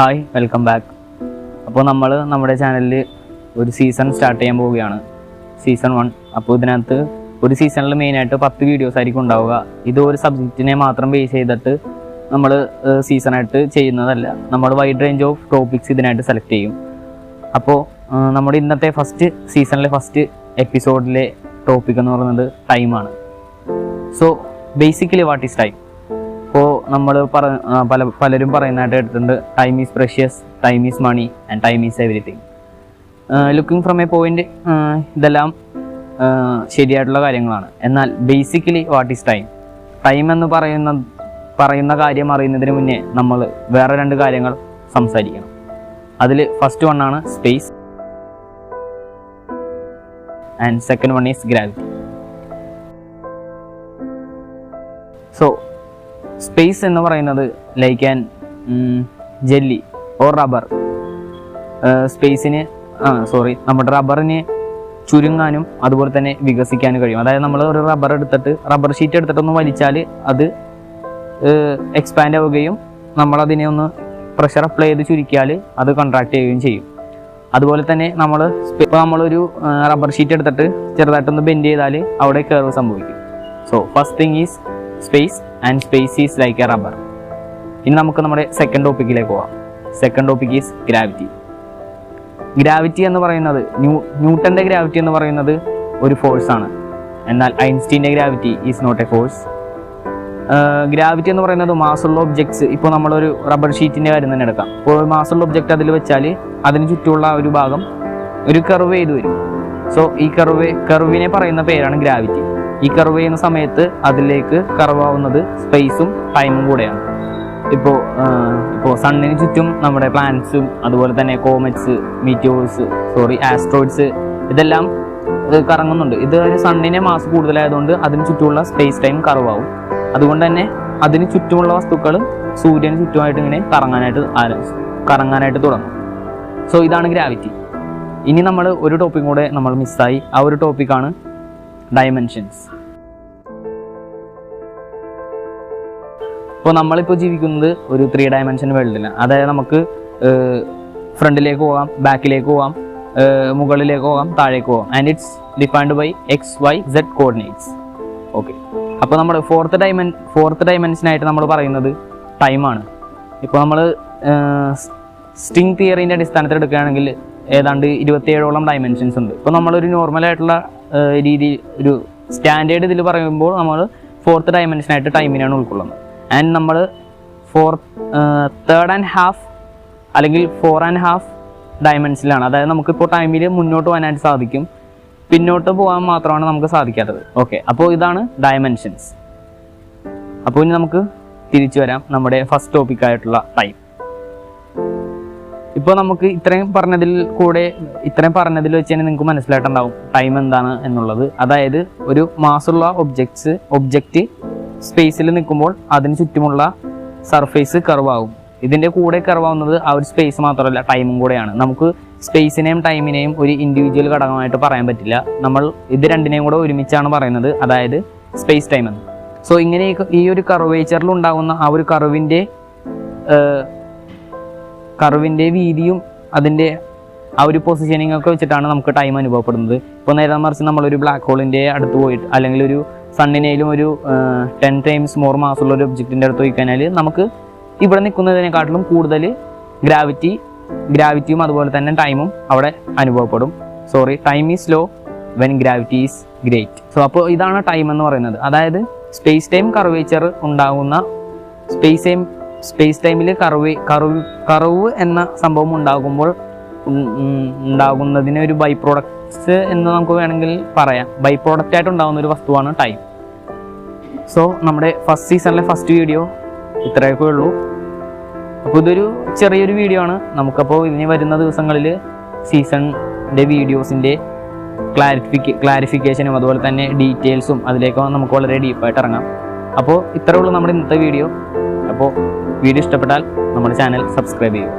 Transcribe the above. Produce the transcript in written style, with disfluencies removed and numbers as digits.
Hi, welcome back. അപ്പോൾ നമ്മൾ നമ്മുടെ ചാനലിൽ ഒരു സീസൺ സ്റ്റാർട്ട് ചെയ്യാൻ പോവുകയാണ്, സീസൺ 1. അപ്പോൾ ഇതിനകത്ത് ഒരു സീസണിൽ മെയിനായിട്ട് 10 വീഡിയോസ് ആയിരിക്കും ഉണ്ടാവുക. ഇത് ഒരു സബ്ജക്റ്റിനെ മാത്രം ബേസ് ചെയ്തിട്ട് നമ്മൾ സീസണായിട്ട് ചെയ്യുന്നതല്ല. നമ്മൾ വൈഡ് റേഞ്ച് ഓഫ് ടോപ്പിക്സ് ഇതിനായിട്ട് സെലക്ട് ചെയ്യും. അപ്പോൾ നമ്മുടെ ഇന്നത്തെ സീസണിലെ ഫസ്റ്റ് എപ്പിസോഡിലെ ടോപ്പിക് എന്ന് പറയുന്നത് ടൈമാണ്. So basically what is time? ഇപ്പോൾ നമ്മൾ പലരും പറയുന്നതായിട്ട് കേട്ടിട്ടുണ്ട്, time is precious, time is money and time is everything. Looking from a point ഇതെല്ലാം ശരിയായിട്ടുള്ള കാര്യങ്ങളാണ്. എന്നാൽ basically what is time? Time എന്ന് പറയുന്ന കാര്യം അറിയുന്നതിന് മുന്നേ നമ്മൾ വേറെ 2 കാര്യങ്ങൾ സംസാരിക്കണം. അതിൽ ഫസ്റ്റ് വൺ ആണ് space and second one is gravity. So space എന്ന് പറയുന്നത് like an jelly or rubber. നമ്മുടെ റബ്ബറിന് ചുരുങ്ങാനും അതുപോലെ തന്നെ വികസിക്കാനും കഴിയും. അതായത് നമ്മൾ ഒരു റബ്ബർ ഷീറ്റ് എടുത്തിട്ടൊന്ന് വലിച്ചാൽ അത് എക്സ്പാൻഡ് ആവുകയും നമ്മളതിനെ ഒന്ന് പ്രഷർ അപ്ലൈ ചെയ്ത് ചുരുക്കിയാൽ അത് കോൺട്രാക്ട് ചെയ്യുകയും ചെയ്യും. അതുപോലെ തന്നെ നമ്മളൊരു റബ്ബർ ഷീറ്റ് എടുത്തിട്ട് ചെറുതായിട്ടൊന്ന് ബെൻഡ് ചെയ്താൽ അവിടെ കർവ് സംഭവിക്കും. So first thing is space and space is like a rubber. ഇനി നമുക്ക് നമ്മുടെ സെക്കൻഡ് ടോപ്പിക്കിലേക്ക് പോവാം. Second topic is gravity. Gravity എന്ന് പറയുന്നത് ന്യൂട്ടന്റെ ഗ്രാവിറ്റി എന്ന് പറയുന്നത് ഒരു ഫോഴ്സാണ്. എന്നാൽ ഐൻസ്റ്റീൻ്റെ gravity is not a force. Gravity എന്ന് പറയുന്നത് മാസുള്ള ഒബ്ജക്ട്സ്, ഇപ്പോൾ നമ്മളൊരു റബ്ബർ ഷീറ്റിൻ്റെ കാര്യം തന്നെ എടുക്കാം. ഇപ്പോൾ മാസുള്ള ഒബ്ജക്റ്റ് അതിൽ വെച്ചാൽ അതിന് ചുറ്റുമുള്ള ഒരു ഭാഗം ഒരു കർവ് ചെയ്ത് വരും. സോ ഈ കർവിനെ പറയുന്ന പേരാണ് ഗ്രാവിറ്റി. ഈ കർവ് ചെയ്യുന്ന സമയത്ത് അതിലേക്ക് കർവാവുന്നത് സ്പേസും ടൈമും കൂടെയാണ്. ഇപ്പോൾ സണ്ണിന് ചുറ്റും നമ്മുടെ പ്ലാനറ്റ്സും അതുപോലെ തന്നെ കോമറ്റ്സ്, ആസ്ട്രോയിഡ്സ് ഇതെല്ലാം കറങ്ങുന്നുണ്ട്. ഇത് സണ്ണിനെ മാസ് കൂടുതലായതുകൊണ്ട് അതിന് ചുറ്റുമുള്ള സ്പേസ് ടൈം കർവാവും. അതുകൊണ്ട് തന്നെ അതിന് ചുറ്റുമുള്ള വസ്തുക്കൾ സൂര്യന് ചുറ്റുമായിട്ട് ഇങ്ങനെ കറങ്ങാനായിട്ട് തുടങ്ങും. സോ ഇതാണ് ഗ്രാവിറ്റി. ഇനി നമ്മൾ ഒരു ടോപ്പിക് കൂടെ നമ്മൾ മിസ്സായി. ആ ഒരു ടോപ്പിക്കാണ് ഡയമെൻഷൻസ്. ഇപ്പോൾ നമ്മളിപ്പോൾ ജീവിക്കുന്നത് ഒരു 3 ഡയമെൻഷൻ വേൾഡിലാണ്. അതായത് നമുക്ക് ഫ്രണ്ടിലേക്ക് പോകാം, ബാക്കിലേക്ക് പോകാം, മുകളിലേക്ക് പോകാം, താഴേക്ക് പോകാം. And it's defined by XYZ coordinates. Okay, അപ്പോൾ നമ്മൾ ഫോർത്ത് ഡയമെൻഷനായിട്ട് നമ്മൾ പറയുന്നത് ടൈമാണ്. ഇപ്പോൾ നമ്മൾ സ്ട്രിംഗ് തിയറിൻ്റെ അടിസ്ഥാനത്തിൽ എടുക്കുകയാണെങ്കിൽ ഏതാണ്ട് 27ഓളം ഡയമെൻഷൻസ് ഉണ്ട്. ഇപ്പോൾ നമ്മളൊരു നോർമലായിട്ടുള്ള രീതിയിൽ ഒരു സ്റ്റാൻഡേർഡ് ഇതിൽ പറയുമ്പോൾ നമ്മൾ 4th ഡയമെൻഷനായിട്ട് ടൈമിനാണ് ഉൾക്കൊള്ളുന്നത്. ആൻഡ് നമ്മൾ 3rd and half അല്ലെങ്കിൽ 4 and half ഡയമെൻഷനിലാണ്. അതായത് നമുക്കിപ്പോൾ ടൈമിൽ മുന്നോട്ട് പോകാനായിട്ട് സാധിക്കും, പിന്നോട്ട് പോകാൻ മാത്രമാണ് നമുക്ക് സാധിക്കാത്തത്. ഓക്കെ, അപ്പോൾ ഇതാണ് ഡയമെൻഷൻസ്. അപ്പോൾ ഇനി നമുക്ക് തിരിച്ചു വരാം നമ്മുടെ ഫസ്റ്റ് ടോപ്പിക്കായിട്ടുള്ള ടൈം. ഇപ്പോൾ നമുക്ക് ഇത്രയും പറഞ്ഞതിൽ വെച്ച് തന്നെ നിങ്ങൾക്ക് മനസ്സിലായിട്ടുണ്ടാവും ടൈം എന്താണ് എന്നുള്ളത്. അതായത് ഒരു മാസുള്ള ഒബ്ജക്റ്റ് സ്പേസിൽ നിൽക്കുമ്പോൾ അതിന് ചുറ്റുമുള്ള സർഫേസ് കർവാകും. ഇതിൻ്റെ കൂടെ കർവാവുന്നത് ആ ഒരു സ്പേസ് മാത്രമല്ല, ടൈമും കൂടെയാണ്. നമുക്ക് സ്പേസിനെയും ടൈമിനെയും ഒരു ഇൻഡിവിജ്വൽ ഘടകമായിട്ട് പറയാൻ പറ്റില്ല. നമ്മൾ ഇത് രണ്ടിനെയും കൂടെ ഒരുമിച്ചാണ് പറയുന്നത്, അതായത് സ്പേസ് ടൈം എന്ന്. സോ ഇങ്ങനെ ഈ ഒരു കർവേച്ചറിൽ ഉണ്ടാകുന്ന ആ ഒരു കർവിൻ്റെ വീതിയും അതിൻ്റെ ആ ഒരു പൊസിഷനിങ് ഒക്കെ വെച്ചിട്ടാണ് നമുക്ക് ടൈം അനുഭവപ്പെടുന്നത്. ഇപ്പോൾ നേരെ മറിച്ച് നമ്മളൊരു ബ്ലാക്ക് ഹോളിൻ്റെ അടുത്ത് പോയിട്ട് അല്ലെങ്കിൽ ഒരു സണ്ണിനേലും ഒരു 10 times മോർ മാസുള്ള ഒരു ഒബ്ജക്റ്റിൻ്റെ അടുത്ത് പോയി കഴിഞ്ഞാൽ നമുക്ക് ഇവിടെ നിൽക്കുന്നതിനെക്കാട്ടിലും കൂടുതൽ ഗ്രാവിറ്റിയും അതുപോലെ തന്നെ ടൈമും അവിടെ അനുഭവപ്പെടും. Time is slow when gravity is great. So അപ്പോൾ ഇതാണ് ടൈം എന്ന് പറയുന്നത്. അതായത് സ്പേസ് ടൈം കർവേച്ചർ ഉണ്ടാകുന്ന സ്പേസ് ടൈമിൽ കർവ് എന്ന സംഭവം ഉണ്ടാകുന്നതിന് ഒരു ബൈ പ്രോഡക്ട്സ് എന്ന് നമുക്ക് വേണമെങ്കിൽ പറയാം. ബൈ പ്രോഡക്റ്റ് ആയിട്ട് ഉണ്ടാകുന്ന ഒരു വസ്തുവാണ് ടൈം. സോ നമ്മുടെ സീസണിലെ ഫസ്റ്റ് വീഡിയോ ഇത്രയൊക്കെ ഉള്ളൂ. അപ്പോൾ ഇതൊരു ചെറിയൊരു വീഡിയോ ആണ്. നമുക്കപ്പോൾ ഇനി വരുന്ന ദിവസങ്ങളിൽ സീസണിൻ്റെ വീഡിയോസിൻ്റെ ക്ലാരിഫിക്കേഷനും അതുപോലെ തന്നെ ഡീറ്റെയിൽസും അതിലേക്ക് നമുക്ക് വളരെ ഡീപ്പായിട്ട് ഇറങ്ങാം. അപ്പോൾ ഇത്രയേ ഉള്ളൂ നമ്മുടെ ഇന്നത്തെ വീഡിയോ. അപ്പോൾ വീഡിയോ ഇഷ്ടപ്പെട്ടാൽ നമ്മുടെ ചാനൽ സബ്സ്ക്രൈബ് ചെയ്യുക.